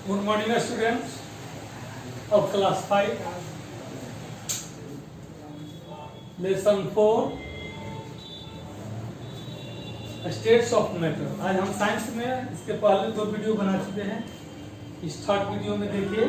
Good morning, students of class 5. Lesson 4 states of matter. आज हम science में इसके पहले 2 वीडियो बना चुके हैं। इस थर्ड वीडियो में देखिए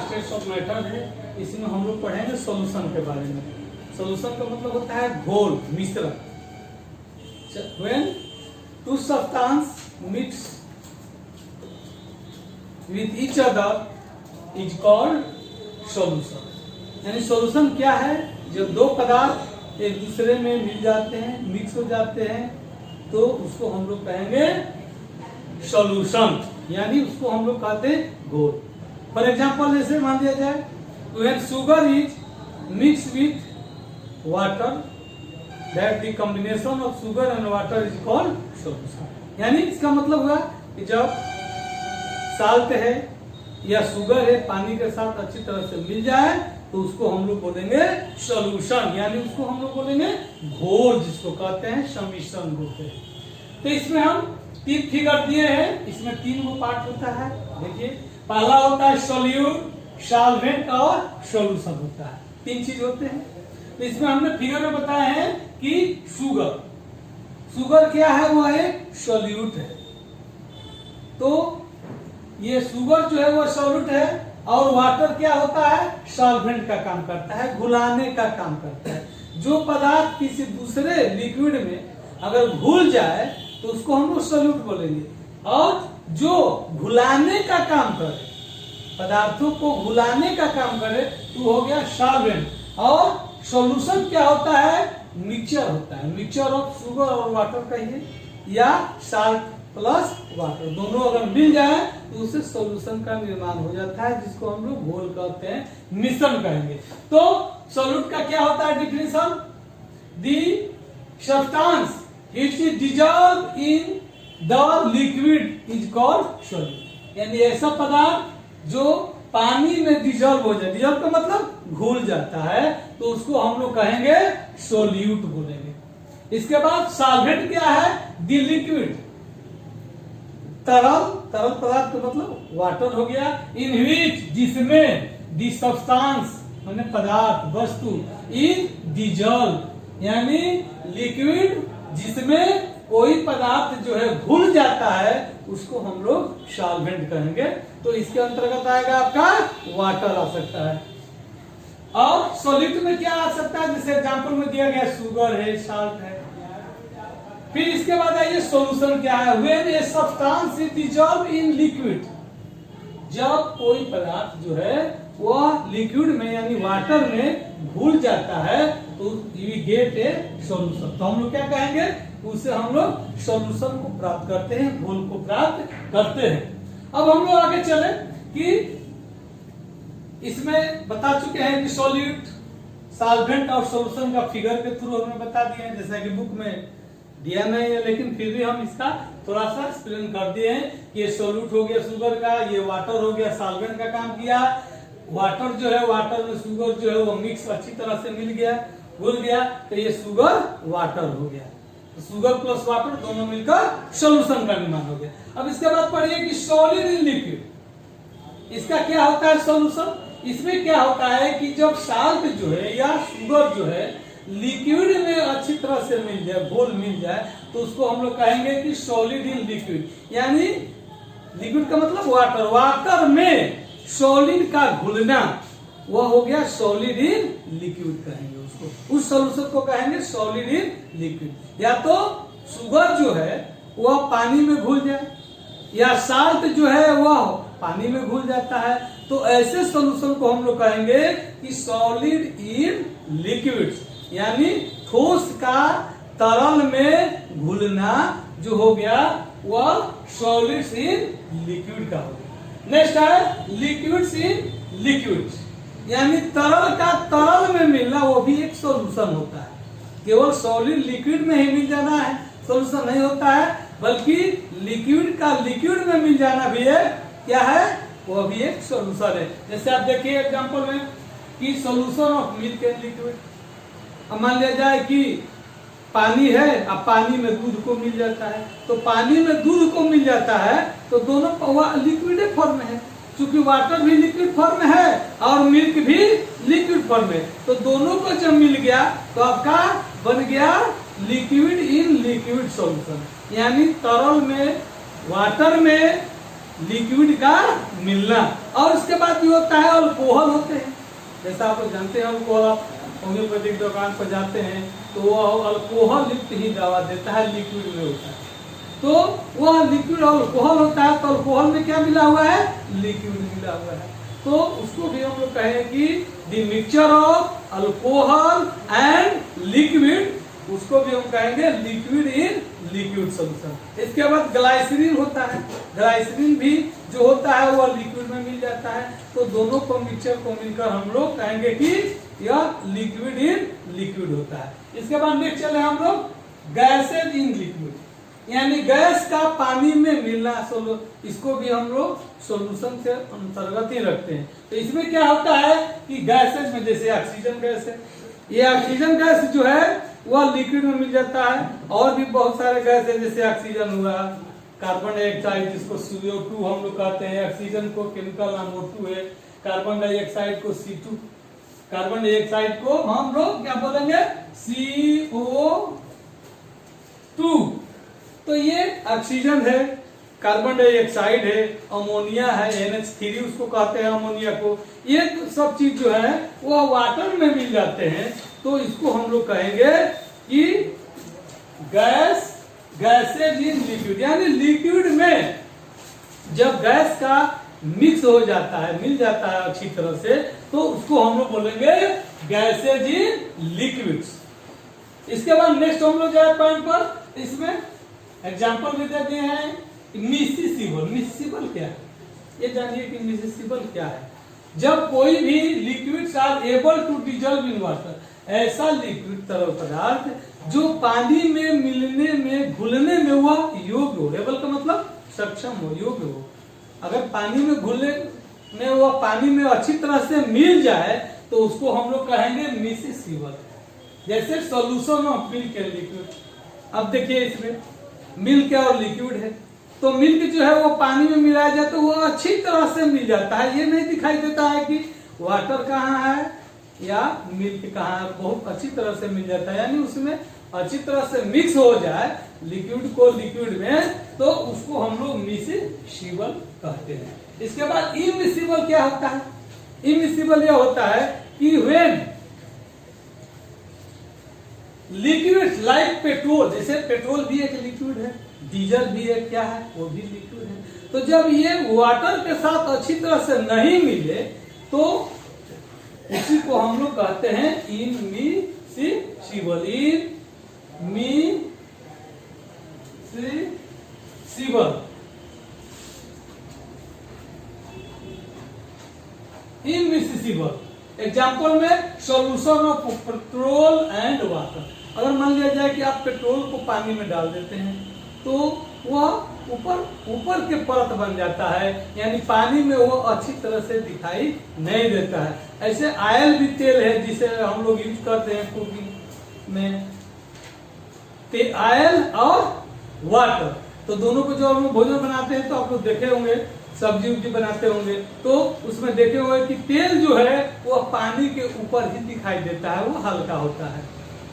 स्टेट्स ऑफ मैटर है। इसमें हम लोग पढ़ेंगे सॉल्यूशन के बारे में। सॉल्यूशन का मतलब होता है घोल, मिश्रण। When two substances mix with each other is called solution। यानी सॉल्यूशन क्या है? जब 2 पदार्थ एक दूसरे में मिल जाते हैं, मिक्स हो जाते हैं, तो उसको हम लोग कहेंगे सॉल्यूशन, यानी उसको हम लोग कहते हैं घोल। फॉर एग्जाम्पल जैसे मान लिया जाए when sugar is mixed with water, that the combination of sugar and water is called solution। यानी इसका मतलब हुआ कि जब साल्ट है या शुगर है पानी के साथ अच्छी तरह से मिल जाए तो उसको हम लोग बोलेंगे सॉल्यूशन, यानी उसको हम लोग बोलेंगे घोल, जिसको कहते हैं सम्मिश्रण बोलते हैं। तो इसमें हम 3 फिगर दिए हैं। इसमें 3 गो पार्ट होता है। देखिए, पहला होता है सॉल्यूट, सॉल्वेंट और सॉल्यूशन होता है। 3 चीज होते हैं। तो इसमें हमने फिगर में बताया है कि शुगर क्या है? वो एक सॉल्यूट है। तो ये शुगर जो है वो सॉल्यूट है, और वाटर क्या होता है? सॉल्वेंट का काम करता है, घुलाने का काम करता है। जो पदार्थ किसी दूसरे लिक्विड में अगर घुल जाए तो उसको हम लोग सॉल्यूट बोलेंगे, और जो घुलाने का काम करे, पदार्थों को घुलाने का काम करे, तो हो गया सॉल्वेंट। और सॉल्यूशन क्या होता है? मिक्सचर होता है। मिक्सचर ऑफ शुगर और वाटर कहिए, या साल्ट प्लस वाटर, दोनों अगर मिल जाए तो उससे सॉल्यूशन का निर्माण हो जाता है, जिसको हम लोग घोल कहते हैं, मिश्रण कहेंगे। तो सॉल्यूट का क्या होता है definition? The substance it is dissolve in the liquid is called solute. यानी ऐसा पदार्थ जो पानी में डिजॉल्व हो जाए, डिजॉल्व का मतलब घुल जाता है, तो उसको हम लोग कहेंगे सॉल्यूट बोलेंगे। इसके बाद सॉल्वेंट क्या है? दी लिक्विड, तरल पदार्थ का मतलब वाटर हो गया, इन विच, जिसमें दी सब्सटेंस माने पदार्थ, वस्तु, इन डिजॉल्व यानी लिक्विड जिसमें कोई पदार्थ जो है घुल जाता है, उसको हम लोग सॉल्वेंट कहेंगे। तो इसके अंतर्गत आएगा आपका वाटर आ सकता है। और सॉल्यूट में क्या आ सकता है? जैसे एग्जांपल में दिया गया शुगर है, साल्ट है। फिर इसके बाद आइए सॉल्यूशन क्या है? When a substance is dissolved in liquid, जब कोई पदार्थ जो है वह लिक्विड में यानी वाटर में घुल जाता है, तो we get a solution। तो हम लोग क्या कहेंगे? उससे हम लोग सॉल्यूशन को प्राप्त करते हैं, घोल को प्राप्त करते हैं। अब हम लोग आगे चले कि इसमें बता चुके हैं कि सॉल्यूट, सॉल्वेंट और सॉल्यूशन का फिगर के थ्रू हमने बता दिया है, जैसा कि बुक में दिया नहीं है, लेकिन फिर भी हम इसका थोड़ा सा एक्सप्लेन कर दिए हैं कि ये सॉल्यूट हो गया शुगर का, ये वाटर हो गया सॉल्वेंट का काम किया। वाटर जो है, वाटर में शुगर जो है वो मिक्स अच्छी तरह से मिल गया, घुल गया, तो ये शुगर वाटर हो गया। तो शुगर प्लस वाटर दोनों मिलकर सॉल्यूशन का निर्माण हो गया। अब इसके बाद पढ़िए कि सॉलिड इन लिक्विड, इसका क्या होता है सॉल्यूशन? इसमें क्या होता है कि जब साल्ट जो है या शुगर जो है लिक्विड में अच्छी तरह से मिल जाए, घोल मिल जाए, तो उसको हम लोग कहेंगे कि सॉलिड इन लिक्विड। यानी लिक्विड का मतलब वाटर, वाटर में सॉलिड का घुलना, वह हो गया सॉलिड इन लिक्विड कहेंगे उसको। उस सॉल्यूशन को कहेंगे सॉलिड इन लिक्विड। या तो शुगर जो है वह पानी में घुल जाए, या साल्ट जो है वह पानी में घुल जाता है, तो ऐसे सॉल्यूशन को हम लोग कहेंगे कि सॉलिड इन लिक्विड, यानी ठोस का तरल में घुलना जो हो गया वह सॉलिड्स इन लिक्विड का हो गया। नेक्स्ट है लिक्विड्स इन लिक्विड, यानी तरल का तरल में मिलना, वो भी एक सॉल्यूशन होता है। केवल सॉलिड लिक्विड में ही मिल जाना है सॉल्यूशन नहीं होता है, बल्कि लिक्विड का लिक्विड में मिल जाना भी एक क्या है? वो भी एक सॉल्यूशन है। जैसे आप देखिए एग्जांपल में कि solution of milk and liquid. अब मान लिया जाए कि पानी है, अब पानी में दूध को मिल जाता है, तो पानी में दूध को मिल जाता है तो दोनों लिक्विड फॉर्म में है, चूंकि वाटर भी लिक्विड फॉर्म में है और मिल्क भी लिक्विड फॉर्म में, तो दोनों को जब मिल गया तो आपका बन गया लिक्विड इन लिक्विड सॉल्यूशन, यानी तरल में वाटर में लिक्विड का मिलना। और उसके बाद जो होता है अल्कोहल होते हैं, जैसा आप लोग जानते हैं अल्कोहल, आप होम्योपैथिक दुकान पर जाते हैं तो वह अल्कोहल युक्त ही दवा देता है, लिक्विड में होता है। तो वह लिक्विड अल्कोहल होता है, तो अल्कोहल में क्या मिला हुआ है, लिक्विड मिला हुआ है। तो उसको भी हम लोग कहें कि the mixture of alcohol and liquid, उसको भी हम कहेंगे लिक्विड इन लिक्विड सॉल्यूशन। इसके बाद ग्लाइसरीन होता है, ग्लाइसरीन भी जो होता है वह लिक्विड में मिल जाता है। तो दोनों को मिक्सचर को मिलकर हम लोग कहेंगे कि यह लिक्विड इन लिक्विड होता है। इसके बाद नेक्स्ट चले हम लोग गैसेज इन लिक्विड, यानी गैस का पानी में मिलना, इसको भी हम लोग सॉल्यूशन से अंतर्गत ही रखते हैं। तो इसमें क्या होता है कि गैसेज में जैसे ऑक्सीजन गैस है, ये ऑक्सीजन गैस जो है वह लिक्विड में मिल जाता है। और भी बहुत सारे गैस है, जैसे ऑक्सीजन हुआ, कार्बन डाइऑक्साइड जिसको CO2 हम लोग कहते हैं, ऑक्सीजन को केमिकल नाम O2 है, कार्बन डाइऑक्साइड को C2, कार्बन डाइऑक्साइड को हम लोग क्या बोलेंगे CO2। तो ये ऑक्सीजन है, कार्बन डाइऑक्साइड है, अमोनिया है, NH3 उसको कहते हैं अमोनिया को। ये सब चीज जो है वो वाटर में मिल जाते हैं। तो इसको हम लोग कहेंगे कि गैसेज इन लिक्विड, यानी लिक्विड में जब गैस का मिक्स हो जाता है, मिल जाता है अच्छी तरह से, तो उसको हम लोग बोलेंगे गैसेज इन लिक्विड्स। इसके बाद नेक्स्ट हम लोग जाए पॉइंट पर, इसमें एग्जाम्पल भी देते हैं। मिसिसिबल, मिसिसिबल क्या है, ये जानिए कि मिसिसिबल क्या है। जब कोई भी liquids are able to dissolve in water, ऐसा लिक्विड तरल पदार्थ जो पानी में मिलने में घुलने में वह योग्य हो, एबल का मतलब सक्षम हो, योग्य हो। अगर पानी में घुलने में वह पानी में अच्छी तरह से मिल जाए तो उसको हम लोग कहेंगे मिसिसिबल। जैसे solution of milk and liquid. अब देखिए इसमें मिल्क और लिक्विड है, तो मिल्क जो है वो पानी में मिलाया जाए तो वो अच्छी तरह से मिल जाता है। ये नहीं दिखाई देता है कि वाटर कहाँ है या मिल्क कहाँ है, बहुत अच्छी तरह से मिल जाता है। यानी उसमें अच्छी तरह से मिक्स हो जाए लिक्विड को लिक्विड में, तो उसको हम लोग मिसिसिबल कहते हैं। इसके बाद इमिसिबल क्या होता है, इमिसिबल यह होता है कि व्हेन लिक्विड लाइक पेट्रोल, जैसे पेट्रोल भी एक लिक्विड है, डीजल भी एक क्या है, वो भी लिक्विड है। तो जब ये वाटर के साथ अच्छी तरह से नहीं मिले तो उसी को हम लोग कहते हैं इमिसिबल, इमिसिबल। एग्जाम्पल में solution of petrol and water. अगर मान लिया जाए कि आप पेट्रोल को पानी में डाल देते हैं तो वह ऊपर के परत बन जाता है, यानी पानी में वो अच्छी तरह से दिखाई नहीं देता है। ऐसे ऑयल भी तेल है जिसे हम लोग यूज करते हैं कुकिंग में, ऑयल और वाटर, तो दोनों को जो हम लोग भोजन बनाते हैं तो आप लोग देखे होंगे, सब्जी उब्जी बनाते होंगे तो उसमें देखे होंगे कि तेल जो है वो पानी के ऊपर ही दिखाई देता है, वो हल्का होता है।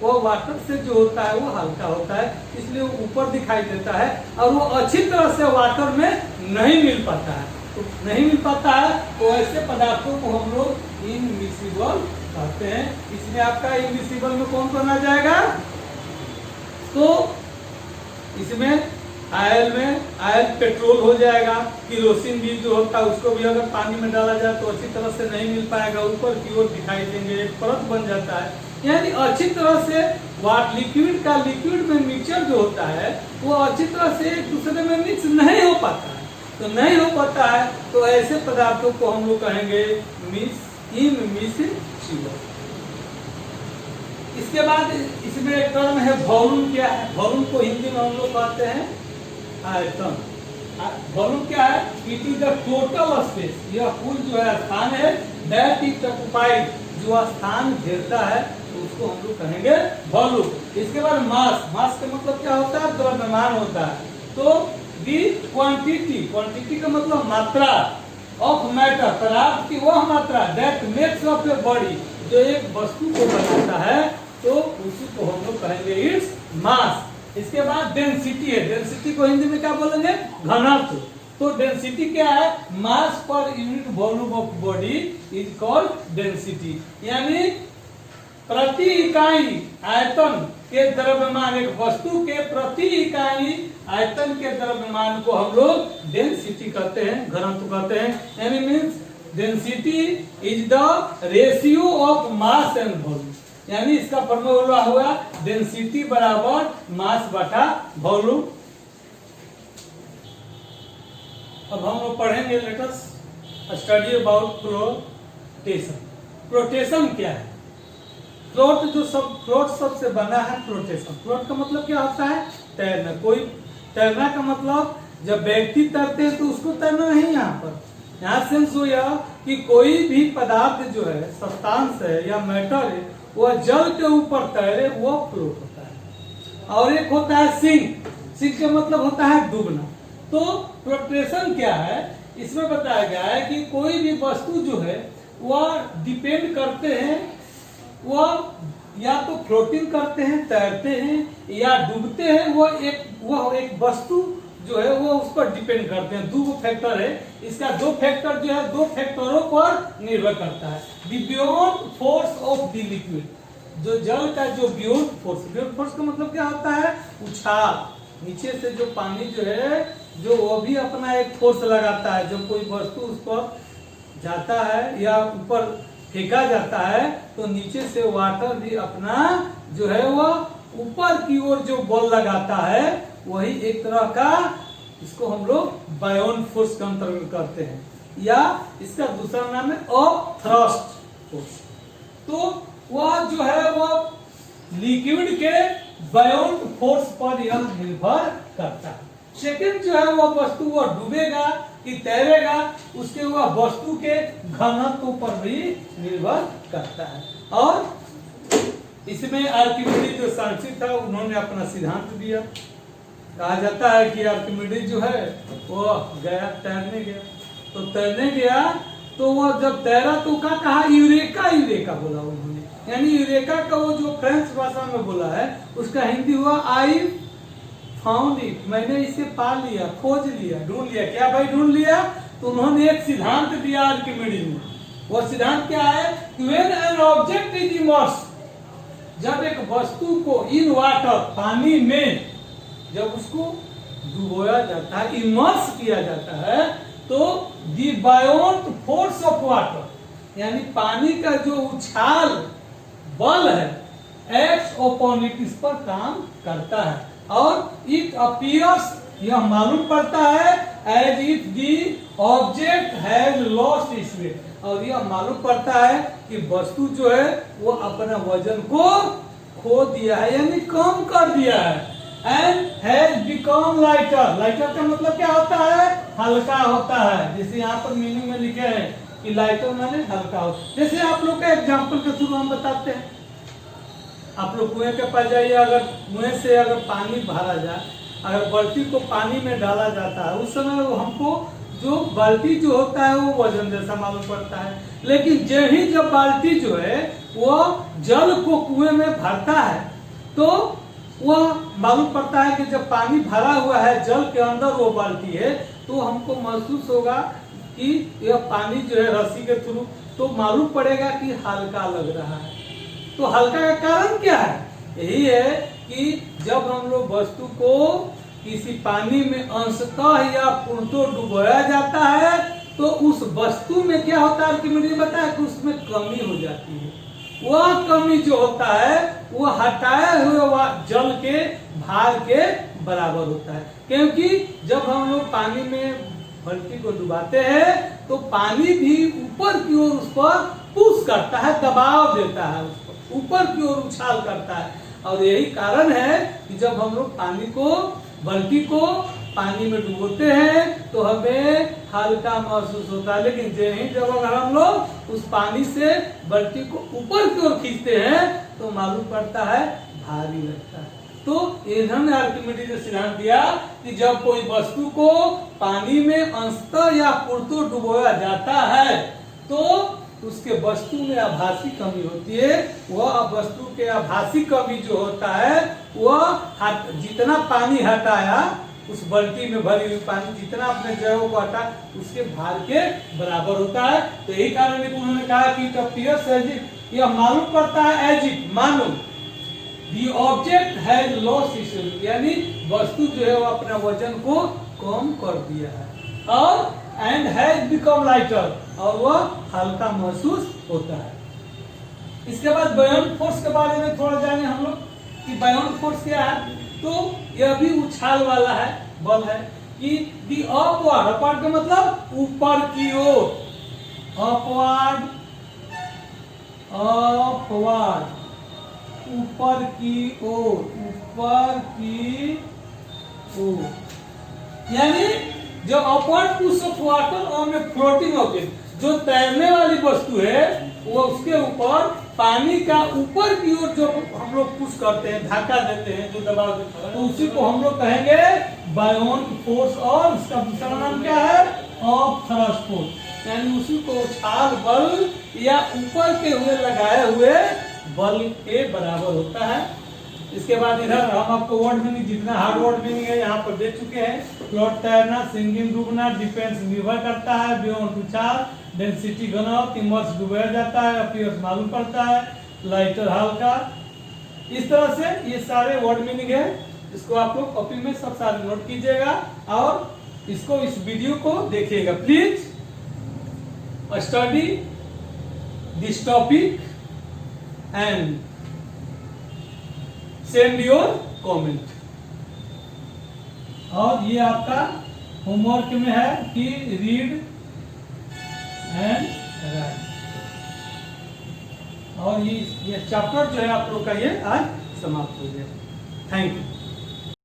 वो वाटर से जो होता है वो हल्का होता है, इसलिए वो ऊपर दिखाई देता है और वो अच्छी तरह से वाटर में नहीं मिल पाता है। तो नहीं मिल पाता है तो ऐसे पदार्थों को हम लोग इनमिसिबल कहते हैं। इसमें आपका इनमिसिबल में कौन कौन आ जाएगा, तो इसमें ऑयल में ऑयल पेट्रोल हो जाएगा, किरोसिन भी जो होता है उसको भी अगर पानी में डाला जाए तो अच्छी तरह से नहीं मिल पाएगा, ऊपर की ओर दिखाई देंगे, एक परत बन जाता है। यानी अच्छी तरह से लिक्विड का लिक्विड में मिक्सचर जो होता है वो अच्छी तरह से एक दूसरे में मिक्स नहीं हो पाता है। तो नहीं हो पाता है तो ऐसे पदार्थों को हम लोग कहेंगे इनमिसिबल। इसके बाद इसमें एक टर्म है वॉल्यूम। क्या है वॉल्यूम को हिंदी में हम लोग कहते हैं आयतन। वॉल्यूम क्या है, it is the total space, यह कुल जो है स्थान है, दैट इज ऑक्युपाइड, जो स्थान घेरता है तो उसको हम लोग कहेंगे वॉल्यूम। इसके बाद मास, मास का मतलब क्या होता है, द्रव्यमान होता है। तो दी क्वांटिटी, क्वांटिटी का मतलब मात्रा, ऑफ मैटर, पदार्थ की वह मात्रा that makes of a body, जो एक वस्तु को बनाता है, तो उसी को हम लोग कहेंगे इट्स मास। इसके बाद डेंसिटी है, डेंसिटी को हिंदी में क्या बोलेंगे, घनत्व। तो डेंसिटी क्या है, mass per unit volume of body is called density, यानी प्रति इकाई आयतन के द्रव्यमान, एक वस्तु के प्रति इकाई आयतन के द्रव्यमान को हम लोग डेंसिटी कहते हैं, घनत्व कहते हैं। यानी means density is the ratio of mass and volume, यानी इसका फॉर्मूला हुआ डेंसिटी बराबर मास बटा वॉल्यूम। अब हम लोग पढ़ेंगे, let us study about flotation. Flotation क्या है? फ्लोट जो फ्लोट सबसे बना है फ्लोटेशन। फ्लोट का मतलब क्या होता है, तैरना। कोई तैरना का मतलब जब व्यक्ति तैरते हैं तो उसको तैरना नहीं, यहाँ सेंस हुआ कि कोई भी पदार्थ जो है, सब्सटेंस है या मैटर है, वह जल के ऊपर तैरे, वो फ्लोट होता है। और एक होता है सिंक। सिंक का मतलब होता है डूबना। तो फ्लोटेशन क्या है, इसमें बताया गया है कि कोई भी वस्तु जो है वह डिपेंड करते हैं, वह या तो फ्लोटिंग करते हैं, तैरते हैं, या डूबते हैं। वह एक वस्तु जो है वो उस पर डिपेंड करते हैं। दो फैक्टर है, इसका दो फैक्टर जो है, दो फैक्टरों पर निर्भर करता है। Beyond force of the liquid, जो जल का जो बियॉन्ड फोर्स का मतलब क्या होता है, उछाल। नीचे से जो पानी जो है, जो वो भी अपना एक फोर्स लगाता है। जब कोई वस्तु उस पर जाता है या ऊपर फेंका जाता है, तो नीचे से वाटर भी अपना जो है वह ऊपर की ओर जो बल लगाता है, वही एक तरह का, इसको हम लोग बायोन फोर्स का अंतर्गत करते हैं, या इसका दूसरा नाम है थ्रस्ट फोर्स। तो वह जो है वह लिक्विड के बायोन फोर्स पर यह निर्भर करता है। सेकंड जो है वह वस्तु वह डूबेगा कि तैरेगा, उसके वह वस्तु के घनत्व पर भी निर्भर करता है। और इसमें आर्किमिडीज जो साइंटिस्ट था, उन्होंने अपना सिद्धांत दिया। कहा जाता है कि आर्किमिडीज जो है वह गया तैरने गया, तो तैरने गया तो वह जब तैरा तो क्या कहा, यूरेका यूरेका बोला उन्होंने। यानी यूरेका का वो जो फ्रेंच भाषा में बोला है, उसका हिंदी हुआ आई फाउंड इट, मैंने इसे पा लिया, खोज लिया, ढूंढ लिया। क्या भाई ढूंढ लिया? तो उन्होंने एक सिद्धांत दिया आर्किमिडीज ने। वो सिद्धांत क्या है, when an object is immersed, जब एक वस्तु को इन वाटर, पानी में जब उसको डुबोया जाता है, इमर्स किया जाता है, तो दी बायोन्ड फोर्स ऑफ वाटर, यानी पानी का जो उछाल बल है, एक्ट अपॉन इट, इस पर काम करता है। और इट अपीयर्स, यह मालूम पड़ता है, as if the object has lost its weight, और यह मालूम पड़ता है कि वस्तु जो है वो अपना वजन को खो दिया है, यानी कम कर दिया है। And has become lighter, lighter का मतलब क्या होता है, हल्का होता है। जैसे यहाँ पर मीनिंग में लिखे हैं कि लाइटर माने हल्का हो। जैसे आप लोग का एग्जाम्पल के थ्रू हम बताते हैं, आप लोग कुएं के पास जाइए, अगर कुएं से अगर पानी भरा जाए, अगर बाल्टी को पानी में डाला जाता है, उस समय वो हमको जो बाल्टी जो होता है वो वजन जैसा मालूम पड़ता है। लेकिन जब बाल्टी जो है वो जल को कुएं में भरता है, तो वह मालूम पड़ता है कि जब पानी भरा हुआ है जल के अंदर वो बाल्टी है, तो हमको महसूस होगा कि यह पानी जो है रस्सी के थ्रू, तो मालूम पड़ेगा कि हल्का लग रहा है। तो हल्का का कारण क्या है? यही है कि जब हम लोग वस्तु को किसी पानी में अंशतः या पूर्णतः डुबोया जाता है, तो उस वस्तु में क्या होता है कि मैंने बताया कि उसमें कमी हो जाती है। वह कमी जो होता है वो हटाए हुए जल के भार के बराबर होता है। क्योंकि जब हम लोग पानी में बाल्टी को डुबाते हैं, तो पानी भी ऊपर की ओर उस पर पुश करता है, दबाव देता है, उस पर ऊपर की ओर उछाल करता है। और यही कारण है कि जब हम लोग पानी को, बाल्टी को पानी में डुबोते हैं, तो हमें हल्का महसूस होता है। लेकिन जब अगर हम लोग उस पानी से बाल्टी को ऊपर की ओर खींचते हैं, तो मालूम पड़ता है भारी लगता है। तो इन्होंने आर्किमिडीज ने सिद्धांत दिया कि जब कोई वस्तु को पानी में अंशतः या पूर्णतः डुबोया जाता है तो उसके वस्तु में आभासी कमी होती है। वह वस्तु के आभासी कमी जो होता है वह जितना पानी हटाया उस बाल्टी में भरी हुई पानी जितना अपने जगह को हटा उसके भार के बराबर होता है। तो यही कारण है कि उन्होंने कहा कि इट अपीयर्स एज इफ, यह मालूम पड़ता है एज इफ, मानो the object has lost its wait, यानी वस्तु जो है वो अपने वजन को कम कर दिया है और एंड हैज बिकम लाइटर, और वह हल्का महसूस होता है। इसके बाद बायोन्ट फोर्स के बारे में थोड़ा जाने हम लोग कि बायोन्ट फोर्स क्या है। तो यह भी उछाल वाला है बल है कि दी अपवर्ड, अपवर्ड का मतलब ऊपर की ओर, अपवर्ड, अपवर्ड ऊपर की ओर, ऊपर की ओर, यानी जो upward push of water on a floating object, जो तैरने वाली वस्तु है वो उसके ऊपर पानी का ऊपर की ओर जो हम लोग पुश करते हैं, धक्का देते हैं, जो दबाव देते हैं, तो उसी को हम लोग कहेंगे बायोन्ट फोर्स, और इसका दूसरा नाम क्या है, ऑफ थ्रस्ट फोर्स, यानी उसी को उछाल बल या ऊपर के हुए लगाए हुए बल के बराबर होता है। इसके बाद इधर हम आपको वर्ड मीनिंग, जितना हार्ड वर्ड मीनिंग है यहाँ पर दे चुके हैं। फ्लोट तैरना, सिंगिंग डूबना, डिफेंस निर्भर करता है, बियॉन्ड उछाल, डेंसिटी घनत्व, इमर्स डुबाया जाता है, अपीयर्स मालूम पड़ता है, लाइटर हल्का। इस तरह से ये सारे वर्ड मीनिंग है, इसको आप लोग कॉपी में सब सारे नोट कीजिएगा और इसको इस वीडियो को देखिएगा। Please study this topic and send your comment. और ये आपका होमवर्क में है कि रीड एंड राइट, और ये चैप्टर जो है आप लोग का ये आज समाप्त हो गया। Thank you.